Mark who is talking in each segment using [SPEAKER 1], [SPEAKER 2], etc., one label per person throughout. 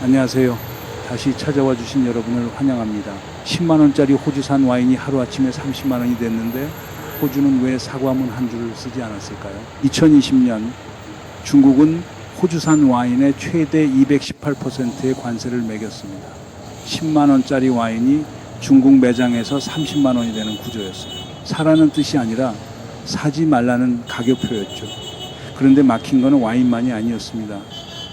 [SPEAKER 1] 안녕하세요. 다시 찾아와 주신 여러분을 환영합니다. 10만원짜리 호주산 와인이 하루아침에 30만원이 됐는데 호주는 왜 사과문 한 줄을 쓰지 않았을까요? 2020년 중국은 호주산 와인에 최대 218%의 관세를 매겼습니다. 10만원짜리 와인이 중국 매장에서 30만원이 되는 구조였어요. 사라는 뜻이 아니라 사지 말라는 가격표였죠. 그런데 막힌 거는 와인만이 아니었습니다.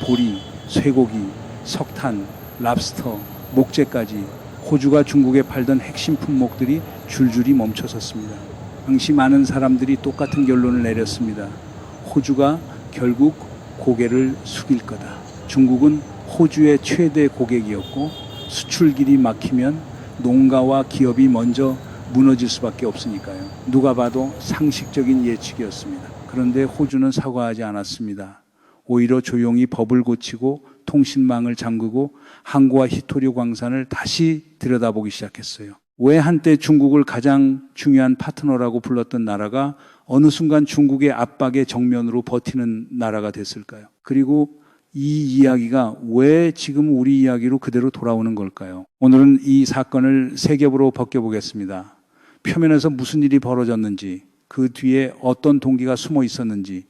[SPEAKER 1] 보리, 쇠고기, 석탄, 랍스터, 목재까지 호주가 중국에 팔던 핵심 품목들이 줄줄이 멈춰섰습니다. 당시 많은 사람들이 똑같은 결론을 내렸습니다. 호주가 결국 고개를 숙일 거다. 중국은 호주의 최대 고객이었고 수출길이 막히면 농가와 기업이 먼저 무너질 수밖에 없으니까요. 누가 봐도 상식적인 예측이었습니다. 그런데 호주는 사과하지 않았습니다. 오히려 조용히 법을 고치고 통신망을 잠그고 항구와 히토류 광산을 다시 들여다보기 시작했어요. 왜 한때 중국을 가장 중요한 파트너라고 불렀던 나라가 어느 순간 중국의 압박에 정면으로 버티는 나라가 됐을까요? 그리고 이 이야기가 왜 지금 우리 이야기로 그대로 돌아오는 걸까요? 오늘은 이 사건을 세 겹으로 벗겨보겠습니다. 표면에서 무슨 일이 벌어졌는지, 그 뒤에 어떤 동기가 숨어 있었는지,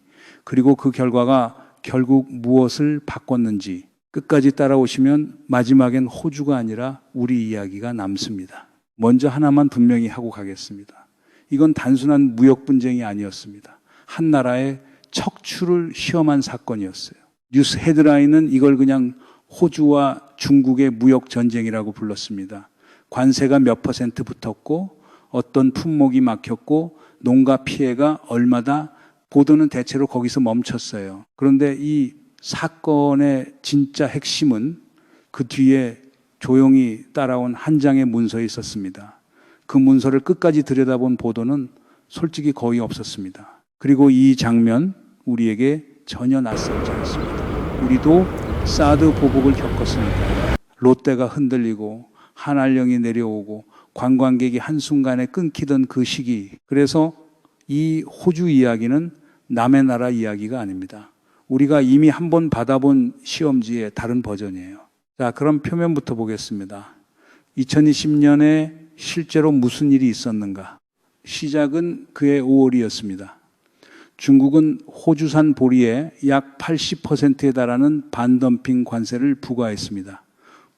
[SPEAKER 1] 그리고 그 결과가 결국 무엇을 바꿨는지 끝까지 따라오시면 마지막엔 호주가 아니라 우리 이야기가 남습니다. 먼저 하나만 분명히 하고 가겠습니다. 이건 단순한 무역 분쟁이 아니었습니다. 한 나라의 척추를 시험한 사건이었어요. 뉴스 헤드라인은 이걸 그냥 호주와 중국의 무역 전쟁이라고 불렀습니다. 관세가 몇 퍼센트 붙었고 어떤 품목이 막혔고 농가 피해가 얼마다, 보도는 대체로 거기서 멈췄어요. 그런데 이 사건의 진짜 핵심은 그 뒤에 조용히 따라온 한 장의 문서에 있었습니다. 그 문서를 끝까지 들여다본 보도는 솔직히 거의 없었습니다. 그리고 이 장면 우리에게 전혀 낯설지 않습니다. 우리도 사드 보복을 겪었으니까요. 롯데가 흔들리고 한알령이 내려오고 관광객이 한순간에 끊기던 그 시기, 그래서 이 호주 이야기는 남의 나라 이야기가 아닙니다. 우리가 이미 한번 받아본 시험지의 다른 버전이에요. 자, 그럼 표면부터 보겠습니다. 2020년에 실제로 무슨 일이 있었는가? 시작은 그해 5월이었습니다. 중국은 호주산 보리에 약 80%에 달하는 반덤핑 관세를 부과했습니다.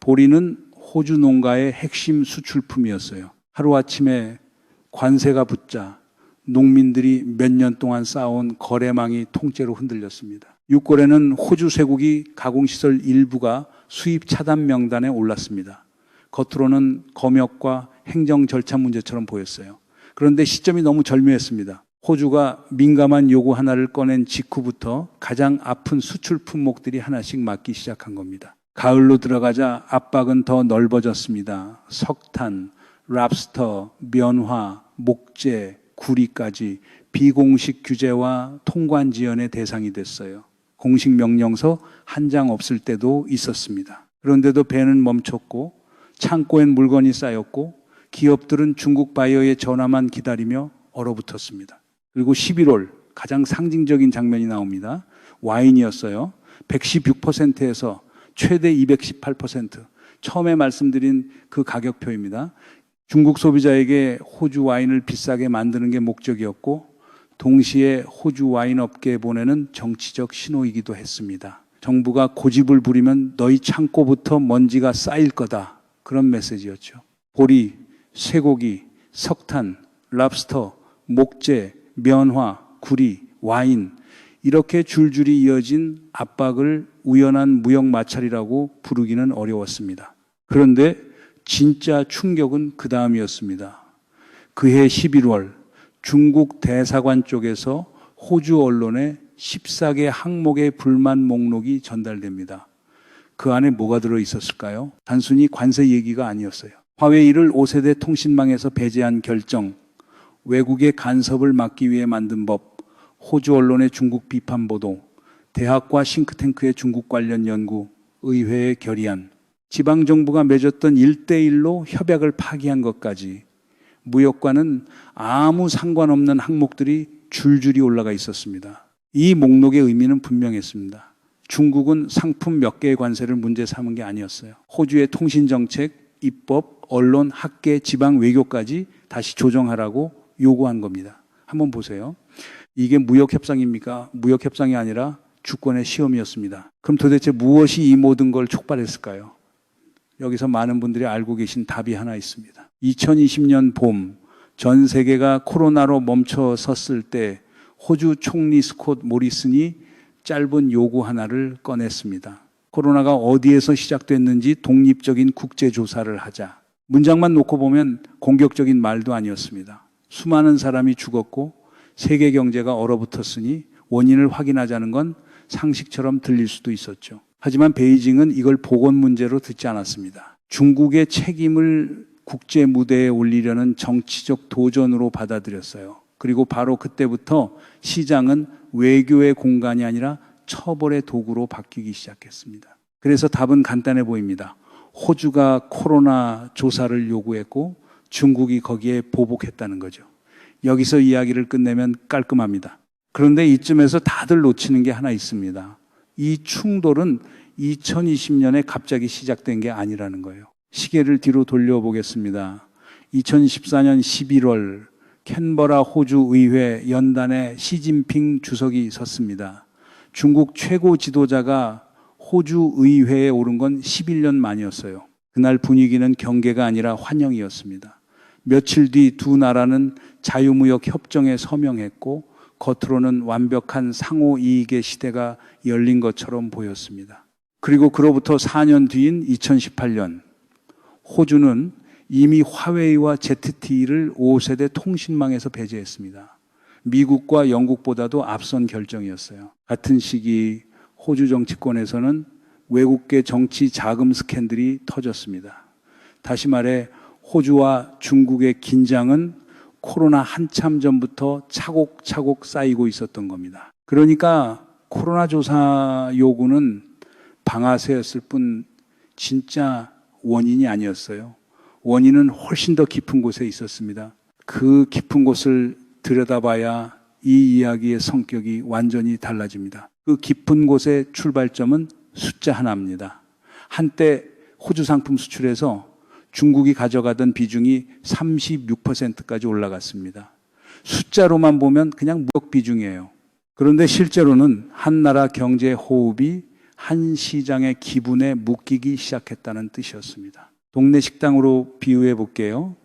[SPEAKER 1] 보리는 호주 농가의 핵심 수출품이었어요. 하루아침에 관세가 붙자 농민들이 몇 년 동안 쌓아온 거래망이 통째로 흔들렸습니다. 6월에는 호주 쇠고기 가공시설 일부가 수입 차단 명단에 올랐습니다. 겉으로는 검역과 행정 절차 문제처럼 보였어요. 그런데 시점이 너무 절묘했습니다. 호주가 민감한 요구 하나를 꺼낸 직후부터 가장 아픈 수출 품목들이 하나씩 맞기 시작한 겁니다. 가을로 들어가자 압박은 더 넓어졌습니다. 석탄, 랍스터, 면화, 목재, 구리까지 비공식 규제와 통관 지연의 대상이 됐어요. 공식 명령서 한 장 없을 때도 있었습니다. 그런데도 배는 멈췄고 창고엔 물건이 쌓였고 기업들은 중국 바이어의 전화만 기다리며 얼어붙었습니다. 그리고 11월 가장 상징적인 장면이 나옵니다. 와인이었어요. 116%에서 최대 218%. 처음에 말씀드린 그 가격표입니다. 중국 소비자에게 호주 와인을 비싸게 만드는 게 목적이었고 동시에 호주 와인 업계에 보내는 정치적 신호이기도 했습니다. 정부가 고집을 부리면 너희 창고부터 먼지가 쌓일 거다. 그런 메시지였죠. 보리, 쇠고기, 석탄, 랍스터, 목재, 면화, 구리, 와인, 이렇게 줄줄이 이어진 압박을 우연한 무역 마찰이라고 부르기는 어려웠습니다. 그런데 진짜 충격은 그 다음이었습니다. 그해 11월 중국 대사관 쪽에서 호주 언론에 14개 항목의 불만 목록이 전달됩니다. 그 안에 뭐가 들어있었을까요? 단순히 관세 얘기가 아니었어요. 화웨이를 5세대 통신망에서 배제한 결정, 외국의 간섭을 막기 위해 만든 법, 호주 언론의 중국 비판 보도, 대학과 싱크탱크의 중국 관련 연구, 의회의 결의안, 지방정부가 맺었던 1대1로 협약을 파기한 것까지 무역과는 아무 상관없는 항목들이 줄줄이 올라가 있었습니다. 이 목록의 의미는 분명했습니다. 중국은 상품 몇 개의 관세를 문제 삼은 게 아니었어요. 호주의 통신정책, 입법, 언론, 학계, 지방 외교까지 다시 조정하라고 요구한 겁니다. 한번 보세요. 이게 무역협상입니까? 무역협상이 아니라 주권의 시험이었습니다. 그럼 도대체 무엇이 이 모든 걸 촉발했을까요? 여기서 많은 분들이 알고 계신 답이 하나 있습니다. 2020년 봄, 전 세계가 코로나로 멈춰 섰을 때 호주 총리 스콧 모리슨이 짧은 요구 하나를 꺼냈습니다. 코로나가 어디에서 시작됐는지 독립적인 국제조사를 하자. 문장만 놓고 보면 공격적인 말도 아니었습니다. 수많은 사람이 죽었고 세계 경제가 얼어붙었으니 원인을 확인하자는 건 상식처럼 들릴 수도 있었죠. 하지만 베이징은 이걸 보건 문제로 듣지 않았습니다. 중국의 책임을 국제 무대에 올리려는 정치적 도전으로 받아들였어요. 그리고 바로 그때부터 시장은 외교의 공간이 아니라 처벌의 도구로 바뀌기 시작했습니다. 그래서 답은 간단해 보입니다. 호주가 코로나 조사를 요구했고 중국이 거기에 보복했다는 거죠. 여기서 이야기를 끝내면 깔끔합니다. 그런데 이쯤에서 다들 놓치는 게 하나 있습니다. 이 충돌은 2020년에 갑자기 시작된 게 아니라는 거예요. 시계를 뒤로 돌려보겠습니다. 2014년 11월 캔버라 호주 의회 연단에 시진핑 주석이 섰습니다. 중국 최고 지도자가 호주 의회에 오른 건 11년 만이었어요. 그날 분위기는 경계가 아니라 환영이었습니다. 며칠 뒤 두 나라는 자유무역 협정에 서명했고 겉으로는 완벽한 상호 이익의 시대가 열린 것처럼 보였습니다. 그리고 그로부터 4년 뒤인 2018년 호주는 이미 화웨이와 ZTE를 5세대 통신망에서 배제했습니다. 미국과 영국보다도 앞선 결정이었어요. 같은 시기 호주 정치권에서는 외국계 정치 자금 스캔들이 터졌습니다. 다시 말해 호주와 중국의 긴장은 코로나 한참 전부터 차곡차곡 쌓이고 있었던 겁니다. 그러니까 코로나 조사 요구는 방아쇠였을 뿐 진짜 원인이 아니었어요. 원인은 훨씬 더 깊은 곳에 있었습니다. 그 깊은 곳을 들여다봐야 이 이야기의 성격이 완전히 달라집니다. 그 깊은 곳의 출발점은 숫자 하나입니다. 한때 호주 상품 수출에서 중국이 가져가던 비중이 36%까지 올라갔습니다. 숫자로만 보면 그냥 무역 비중이에요. 그런데 실제로는 한 나라 경제 호흡이 한 시장의 기분에 묶이기 시작했다는 뜻이었습니다. 동네 식당으로 비유해 볼게요.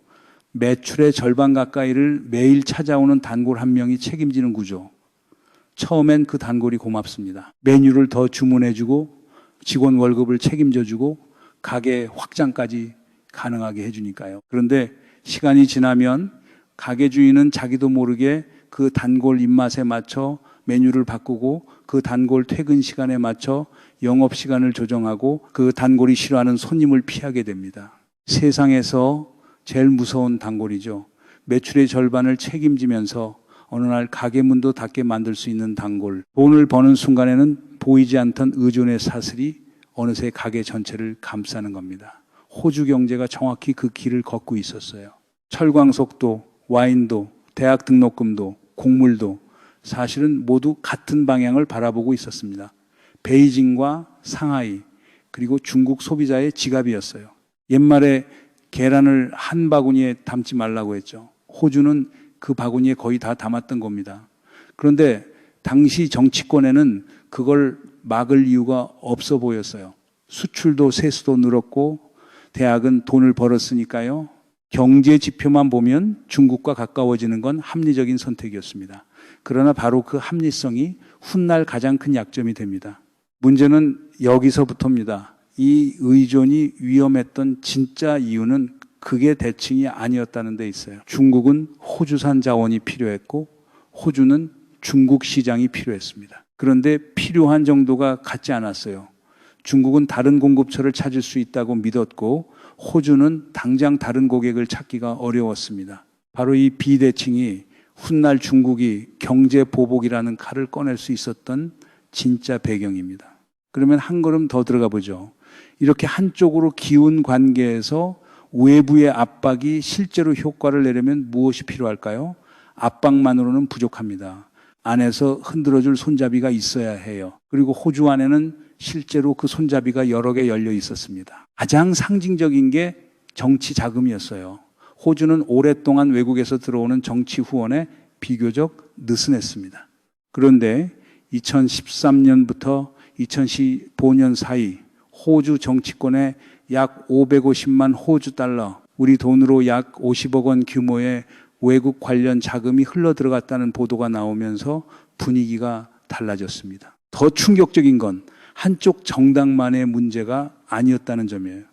[SPEAKER 1] 매출의 절반 가까이를 매일 찾아오는 단골 한 명이 책임지는 구조. 처음엔 그 단골이 고맙습니다. 메뉴를 더 주문해주고 직원 월급을 책임져주고 가게 확장까지 가능하게 해주니까요. 그런데 시간이 지나면 가게 주인은 자기도 모르게 그 단골 입맛에 맞춰 메뉴를 바꾸고 그 단골 퇴근 시간에 맞춰 영업 시간을 조정하고 그 단골이 싫어하는 손님을 피하게 됩니다. 세상에서 제일 무서운 단골이죠. 매출의 절반을 책임지면서 어느 날 가게 문도 닫게 만들 수 있는 단골. 돈을 버는 순간에는 보이지 않던 의존의 사슬이 어느새 가게 전체를 감싸는 겁니다. 호주 경제가 정확히 그 길을 걷고 있었어요. 철광석도, 와인도, 대학 등록금도, 곡물도 사실은 모두 같은 방향을 바라보고 있었습니다. 베이징과 상하이, 그리고 중국 소비자의 지갑이었어요. 옛말에 계란을 한 바구니에 담지 말라고 했죠. 호주는 그 바구니에 거의 다 담았던 겁니다. 그런데 당시 정치권에는 그걸 막을 이유가 없어 보였어요. 수출도 세수도 늘었고 대학은 돈을 벌었으니까요. 경제 지표만 보면 중국과 가까워지는 건 합리적인 선택이었습니다. 그러나 바로 그 합리성이 훗날 가장 큰 약점이 됩니다. 문제는 여기서부터입니다. 이 의존이 위험했던 진짜 이유는 그게 대칭이 아니었다는 데 있어요. 중국은 호주산 자원이 필요했고 호주는 중국 시장이 필요했습니다. 그런데 필요한 정도가 같지 않았어요. 중국은 다른 공급처를 찾을 수 있다고 믿었고 호주는 당장 다른 고객을 찾기가 어려웠습니다. 바로 이 비대칭이 훗날 중국이 경제 보복이라는 칼을 꺼낼 수 있었던 진짜 배경입니다. 그러면 한 걸음 더 들어가 보죠. 이렇게 한쪽으로 기운 관계에서 외부의 압박이 실제로 효과를 내려면 무엇이 필요할까요? 압박만으로는 부족합니다. 안에서 흔들어줄 손잡이가 있어야 해요. 그리고 호주 안에는 실제로 그 손잡이가 여러 개 열려 있었습니다. 가장 상징적인 게 정치 자금이었어요. 호주는 오랫동안 외국에서 들어오는 정치 후원에 비교적 느슨했습니다. 그런데 2013년부터 2015년 사이 호주 정치권에 약 550만 호주 달러, 우리 돈으로 약 50억 원 규모의 외국 관련 자금이 흘러 들어갔다는 보도가 나오면서 분위기가 달라졌습니다. 더 충격적인 건 한쪽 정당만의 문제가 아니었다는 점이에요.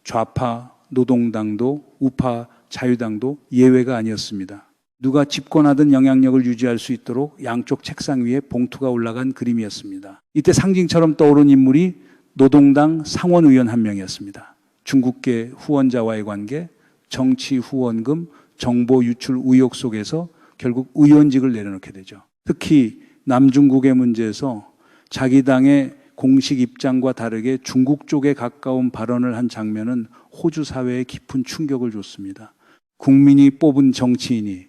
[SPEAKER 1] 좌파 노동당도 우파 자유당도 예외가 아니었습니다. 누가 집권하든 영향력을 유지할 수 있도록 양쪽 책상 위에 봉투가 올라간 그림이었습니다. 이때 상징처럼 떠오른 인물이 노동당 상원의원 한 명이었습니다. 중국계 후원자와의 관계, 정치 후원금, 정보 유출 의혹 속에서 결국 의원직을 내려놓게 되죠. 특히 남중국의 문제에서 자기 당의 공식 입장과 다르게 중국 쪽에 가까운 발언을 한 장면은 호주 사회에 깊은 충격을 줬습니다. 국민이 뽑은 정치인이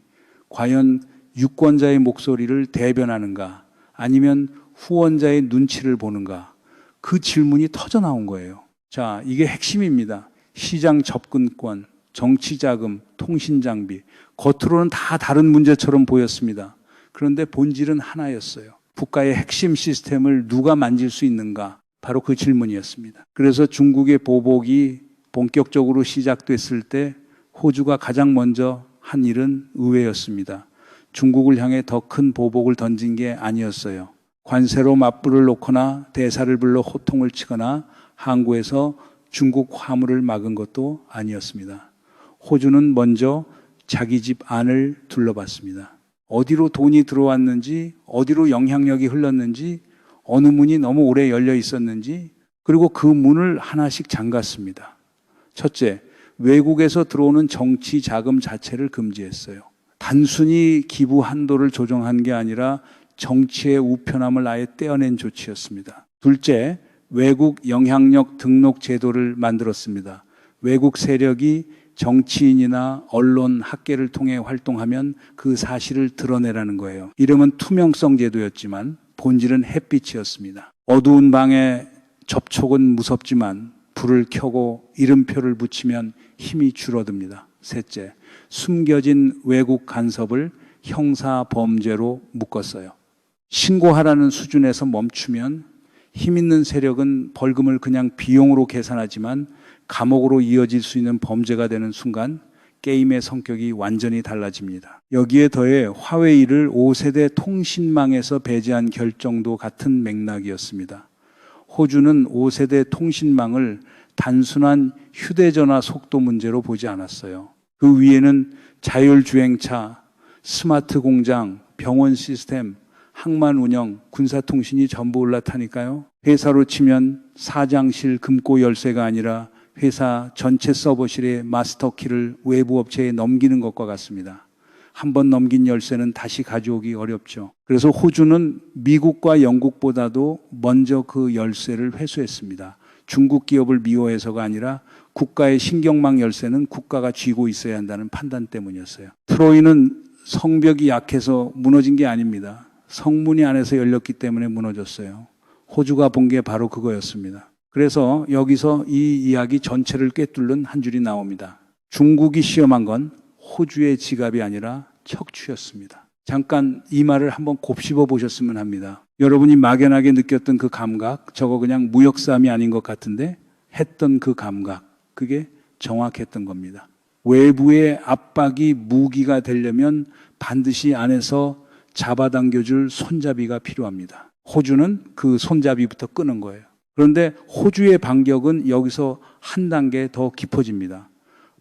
[SPEAKER 1] 과연 유권자의 목소리를 대변하는가 아니면 후원자의 눈치를 보는가, 그 질문이 터져 나온 거예요. 자, 이게 핵심입니다. 시장 접근권, 정치자금, 통신장비, 겉으로는 다 다른 문제처럼 보였습니다. 그런데 본질은 하나였어요. 국가의 핵심 시스템을 누가 만질 수 있는가? 바로 그 질문이었습니다. 그래서 중국의 보복이 본격적으로 시작됐을 때 호주가 가장 먼저 한 일은 의외였습니다. 중국을 향해 더 큰 보복을 던진 게 아니었어요. 관세로 맞불을 놓거나 대사를 불러 호통을 치거나 항구에서 중국 화물을 막은 것도 아니었습니다. 호주는 먼저 자기 집 안을 둘러봤습니다. 어디로 돈이 들어왔는지, 어디로 영향력이 흘렀는지, 어느 문이 너무 오래 열려 있었는지, 그리고 그 문을 하나씩 잠갔습니다. 첫째, 외국에서 들어오는 정치 자금 자체를 금지했어요. 단순히 기부 한도를 조정한 게 아니라 정치의 우편함을 아예 떼어낸 조치였습니다. 둘째, 외국 영향력 등록 제도를 만들었습니다. 외국 세력이 정치인이나 언론, 학계를 통해 활동하면 그 사실을 드러내라는 거예요. 이름은 투명성 제도였지만 본질은 햇빛이었습니다. 어두운 방에 접촉은 무섭지만 불을 켜고 이름표를 붙이면 힘이 줄어듭니다. 셋째, 숨겨진 외국 간섭을 형사 범죄로 묶었어요. 신고하라는 수준에서 멈추면 힘 있는 세력은 벌금을 그냥 비용으로 계산하지만 감옥으로 이어질 수 있는 범죄가 되는 순간 게임의 성격이 완전히 달라집니다. 여기에 더해 화웨이를 5세대 통신망에서 배제한 결정도 같은 맥락이었습니다. 호주는 5세대 통신망을 단순한 휴대전화 속도 문제로 보지 않았어요. 그 위에는 자율주행차, 스마트 공장, 병원 시스템, 항만 운영, 군사통신이 전부 올라타니까요. 회사로 치면 사장실 금고 열쇠가 아니라 회사 전체 서버실의 마스터키를 외부 업체에 넘기는 것과 같습니다. 한번 넘긴 열쇠는 다시 가져오기 어렵죠. 그래서 호주는 미국과 영국보다도 먼저 그 열쇠를 회수했습니다. 중국 기업을 미워해서가 아니라 국가의 신경망 열쇠는 국가가 쥐고 있어야 한다는 판단 때문이었어요. 트로이는 성벽이 약해서 무너진 게 아닙니다. 성문이 안에서 열렸기 때문에 무너졌어요. 호주가 본 게 바로 그거였습니다. 그래서 여기서 이 이야기 전체를 꿰뚫는 한 줄이 나옵니다. 중국이 시험한 건 호주의 지갑이 아니라 척추였습니다. 잠깐 이 말을 한번 곱씹어 보셨으면 합니다. 여러분이 막연하게 느꼈던 그 감각, 저거 그냥 무역싸움이 아닌 것 같은데 했던 그 감각, 그게 정확했던 겁니다. 외부의 압박이 무기가 되려면 반드시 안에서 잡아당겨줄 손잡이가 필요합니다. 호주는 그 손잡이부터 끄는 거예요. 그런데 호주의 반격은 여기서 한 단계 더 깊어집니다.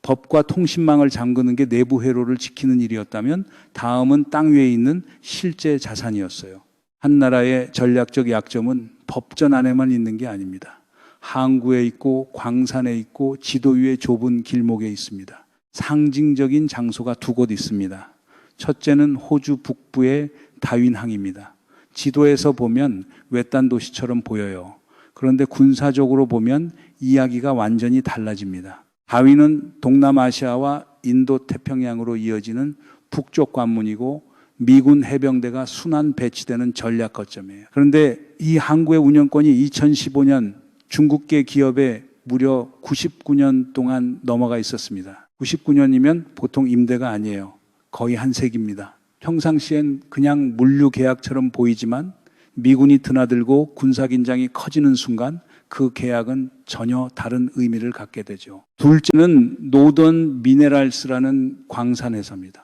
[SPEAKER 1] 법과 통신망을 잠그는 게 내부 회로를 지키는 일이었다면 다음은 땅 위에 있는 실제 자산이었어요. 한 나라의 전략적 약점은 법전 안에만 있는 게 아닙니다. 항구에 있고 광산에 있고 지도 위의 좁은 길목에 있습니다. 상징적인 장소가 두 곳 있습니다. 첫째는 호주 북부의 다윈항입니다. 지도에서 보면 외딴 도시처럼 보여요. 그런데 군사적으로 보면 이야기가 완전히 달라집니다. 다윈은 동남아시아와 인도 태평양으로 이어지는 북쪽 관문이고 미군 해병대가 순환 배치되는 전략 거점이에요. 그런데 이 항구의 운영권이 2015년 중국계 기업에 무려 99년 동안 넘어가 있었습니다. 99년이면 보통 임대가 아니에요. 거의 한 세기입니다. 평상시엔 그냥 물류 계약처럼 보이지만 미군이 드나들고 군사긴장이 커지는 순간 그 계약은 전혀 다른 의미를 갖게 되죠. 둘째는 노던 미네랄스라는 광산회사입니다.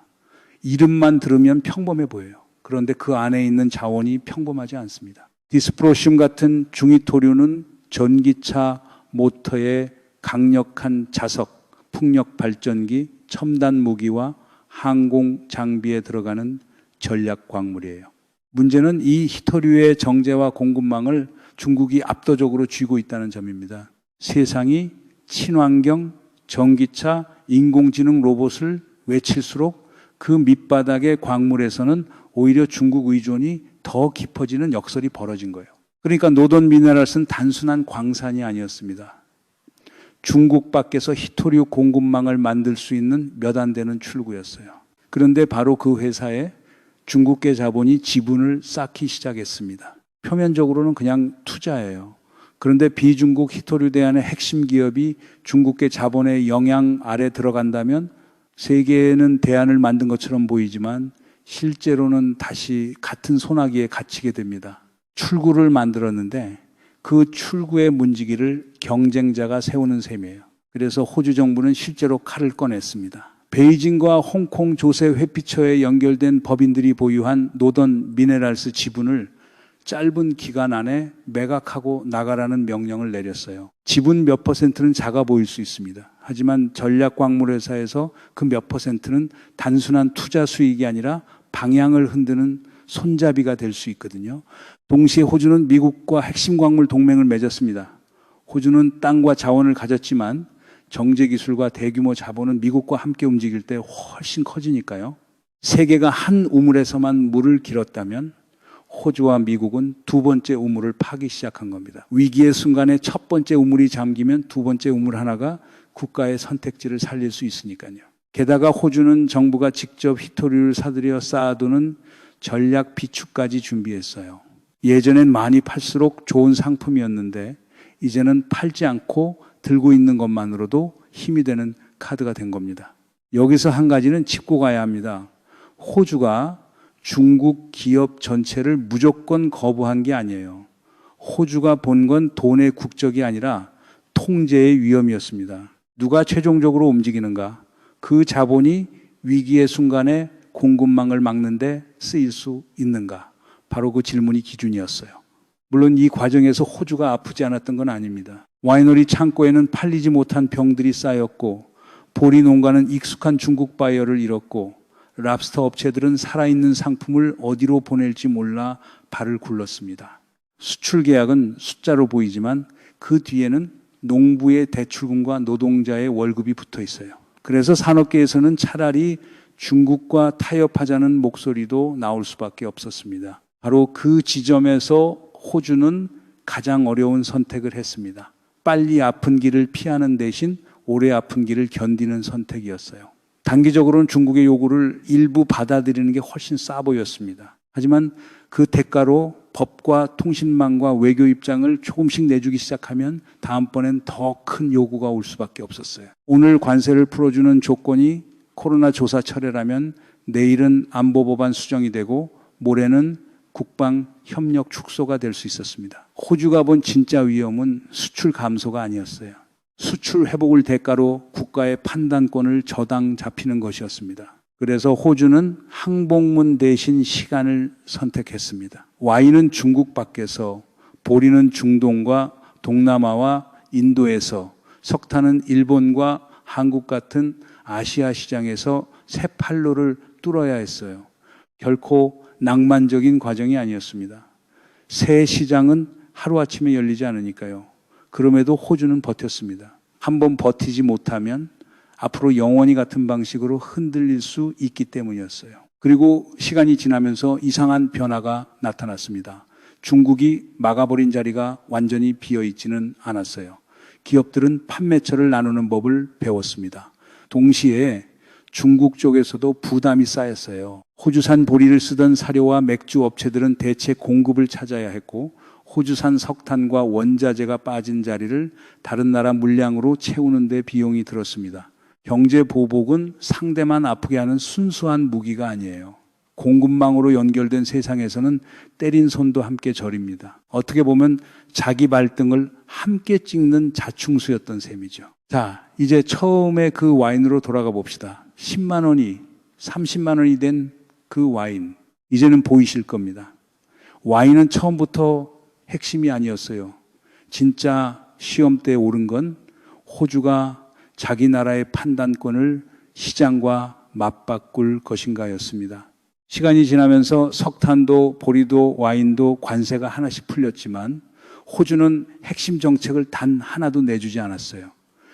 [SPEAKER 1] 이름만 들으면 평범해 보여요. 그런데 그 안에 있는 자원이 평범하지 않습니다. 디스프로슘 같은 중위토류는 전기차 모터의 강력한 자석, 풍력 발전기, 첨단 무기와 항공 장비에 들어가는 전략 광물이에요. 문제는 이 히토류의 정제와 공급망을 중국이 압도적으로 쥐고 있다는 점입니다. 세상이 친환경, 전기차, 인공지능 로봇을 외칠수록 그 밑바닥의 광물에서는 오히려 중국 의존이 더 깊어지는 역설이 벌어진 거예요. 그러니까 노던 미네랄스는 단순한 광산이 아니었습니다. 중국 밖에서 히토류 공급망을 만들 수 있는 몇 안 되는 출구였어요. 그런데 바로 그 회사에 중국계 자본이 지분을 쌓기 시작했습니다. 표면적으로는 그냥 투자예요. 그런데 비중국 히토류 대안의 핵심 기업이 중국계 자본의 영향 아래 들어간다면 세계는 대안을 만든 것처럼 보이지만 실제로는 다시 같은 소나기에 갇히게 됩니다. 출구를 만들었는데 그 출구의 문지기를 경쟁자가 세우는 셈이에요. 그래서 호주 정부는 실제로 칼을 꺼냈습니다. 베이징과 홍콩 조세 회피처에 연결된 법인들이 보유한 노던 미네랄스 지분을 짧은 기간 안에 매각하고 나가라는 명령을 내렸어요. 지분 몇 퍼센트는 작아 보일 수 있습니다. 하지만 전략광물회사에서 그 몇 퍼센트는 단순한 투자 수익이 아니라 방향을 흔드는 손잡이가 될 수 있거든요. 동시에 호주는 미국과 핵심 광물 동맹을 맺었습니다. 호주는 땅과 자원을 가졌지만 정제기술과 대규모 자본은 미국과 함께 움직일 때 훨씬 커지니까요. 세계가 한 우물에서만 물을 길었다면 호주와 미국은 두 번째 우물을 파기 시작한 겁니다. 위기의 순간에 첫 번째 우물이 잠기면 두 번째 우물 하나가 국가의 선택지를 살릴 수 있으니까요. 게다가 호주는 정부가 직접 히토류를 사들여 쌓아두는 전략 비축까지 준비했어요. 예전엔 많이 팔수록 좋은 상품이었는데 이제는 팔지 않고 들고 있는 것만으로도 힘이 되는 카드가 된 겁니다. 여기서 한 가지는 짚고 가야 합니다. 호주가 중국 기업 전체를 무조건 거부한 게 아니에요. 호주가 본 건 돈의 국적이 아니라 통제의 위험이었습니다. 누가 최종적으로 움직이는가? 그 자본이 위기의 순간에 공급망을 막는 데 쓰일 수 있는가? 바로 그 질문이 기준이었어요. 물론 이 과정에서 호주가 아프지 않았던 건 아닙니다. 와이너리 창고에는 팔리지 못한 병들이 쌓였고 보리 농가는 익숙한 중국 바이어를 잃었고 랍스터 업체들은 살아있는 상품을 어디로 보낼지 몰라 발을 굴렀습니다. 수출 계약은 숫자로 보이지만 그 뒤에는 농부의 대출금과 노동자의 월급이 붙어 있어요. 그래서 산업계에서는 차라리 중국과 타협하자는 목소리도 나올 수밖에 없었습니다. 바로 그 지점에서 호주는 가장 어려운 선택을 했습니다. 빨리 아픈 길을 피하는 대신 오래 아픈 길을 견디는 선택이었어요. 단기적으로는 중국의 요구를 일부 받아들이는 게 훨씬 싸 보였습니다. 하지만 그 대가로 법과 통신망과 외교 입장을 조금씩 내주기 시작하면 다음번엔 더 큰 요구가 올 수밖에 없었어요. 오늘 관세를 풀어주는 조건이 코로나 조사 철회라면 내일은 안보법안 수정이 되고 모레는 국방 협력 축소가 될 수 있었습니다. 호주가 본 진짜 위험은 수출 감소가 아니었어요. 수출 회복을 대가로 국가의 판단권을 저당 잡히는 것이었습니다. 그래서 호주는 항복문 대신 시간을 선택했습니다. 와인은 중국 밖에서, 보리는 중동과 동남아와 인도에서, 석탄은 일본과 한국 같은 아시아 시장에서 새 판로를 뚫어야 했어요. 결코 낭만적인 과정이 아니었습니다. 새 시장은 하루아침에 열리지 않으니까요. 그럼에도 호주는 버텼습니다. 한번 버티지 못하면 앞으로 영원히 같은 방식으로 흔들릴 수 있기 때문이었어요. 그리고 시간이 지나면서 이상한 변화가 나타났습니다. 중국이 막아버린 자리가 완전히 비어있지는 않았어요. 기업들은 판매처를 나누는 법을 배웠습니다. 동시에 중국 쪽에서도 부담이 쌓였어요. 호주산 보리를 쓰던 사료와 맥주 업체들은 대체 공급을 찾아야 했고 호주산 석탄과 원자재가 빠진 자리를 다른 나라 물량으로 채우는 데 비용이 들었습니다. 경제 보복은 상대만 아프게 하는 순수한 무기가 아니에요. 공급망으로 연결된 세상에서는 때린 손도 함께 저립니다. 어떻게 보면 자기 발등을 함께 찍는 자충수였던 셈이죠. 자, 이제 처음에 그 와인으로 돌아가 봅시다. 10만 원이 30만 원이 된 그 와인. 이제는 보이실 겁니다. 와인은 처음부터 핵심이 아니었어요. 진짜 시험대에 오른 건 호주가 자기 나라의 판단권을 시장과 맞바꿀 것인가였습니다. 시간이 지나면서 석탄도 보리도 와인도 관세가 하나씩 풀렸지만 호주는 핵심 정책을 단 하나도 내주지 않았어요.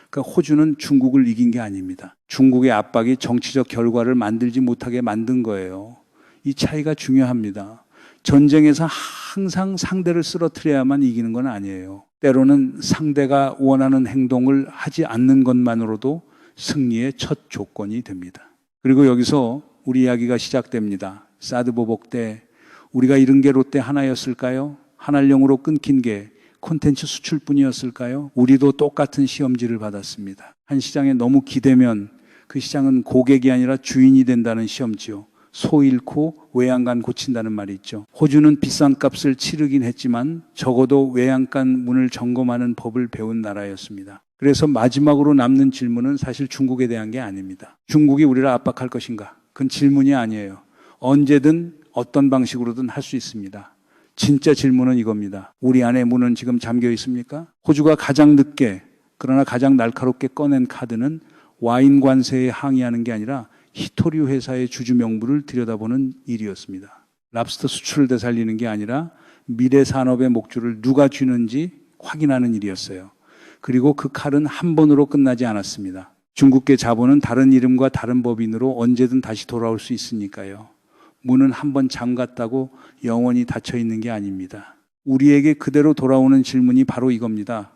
[SPEAKER 1] 그러니까 호주는 중국을 이긴 게 아닙니다. 중국의 압박이 정치적 결과를 만들지 못하게 만든 거예요. 이 차이가 중요합니다. 전쟁에서 항상 상대를 쓰러뜨려야만 이기는 건 아니에요. 때로는 상대가 원하는 행동을 하지 않는 것만으로도 승리의 첫 조건이 됩니다. 그리고 여기서 우리 이야기가 시작됩니다. 사드 보복 때 우리가 잃은 게 롯데 하나였을까요? 하나령으로 끊긴 게 콘텐츠 수출뿐이었을까요? 우리도 똑같은 시험지를 받았습니다. 한 시장에 너무 기대면 그 시장은 고객이 아니라 주인이 된다는 시험지요. 소 잃고 외양간 고친다는 말이 있죠. 호주는 비싼 값을 치르긴 했지만 적어도 외양간 문을 점검하는 법을 배운 나라였습니다. 그래서 마지막으로 남는 질문은 사실 중국에 대한 게 아닙니다. 중국이 우리를 압박할 것인가? 그건 질문이 아니에요. 언제든 어떤 방식으로든 할 수 있습니다. 진짜 질문은 이겁니다. 우리 안에 문은 지금 잠겨 있습니까? 호주가 가장 늦게 그러나 가장 날카롭게 꺼낸 카드는 와인 관세에 항의하는 게 아니라 히토류 회사의 주주 명부를 들여다보는 일이었습니다. 랍스터 수출을 되살리는 게 아니라 미래 산업의 목줄을 누가 쥐는지 확인하는 일이었어요. 그리고 그 칼은 한 번으로 끝나지 않았습니다. 중국계 자본은 다른 이름과 다른 법인으로 언제든 다시 돌아올 수 있으니까요. 문은 한 번 잠갔다고 영원히 닫혀 있는 게 아닙니다. 우리에게 그대로 돌아오는 질문이 바로 이겁니다.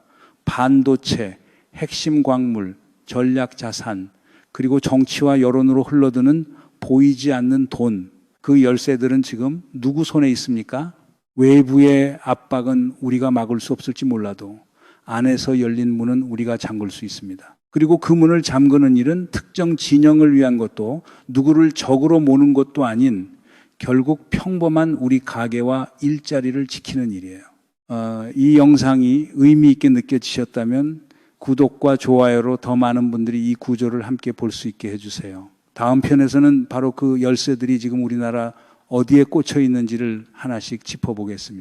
[SPEAKER 1] 반도체, 핵심 광물, 전략 자산, 그리고 정치와 여론으로 흘러드는 보이지 않는 돈, 그 열쇠들은 지금 누구 손에 있습니까? 외부의 압박은 우리가 막을 수 없을지 몰라도 안에서 열린 문은 우리가 잠글 수 있습니다. 그리고 그 문을 잠그는 일은 특정 진영을 위한 것도 누구를 적으로 모는 것도 아닌 결국 평범한 우리 가게와 일자리를 지키는 일이에요. 이 영상이 의미 있게 느껴지셨다면 구독과 좋아요로 더 많은 분들이 이 구조를 함께 볼 수 있게 해주세요. 다음 편에서는 바로 그 열쇠들이 지금 우리나라 어디에 꽂혀 있는지를 하나씩 짚어보겠습니다.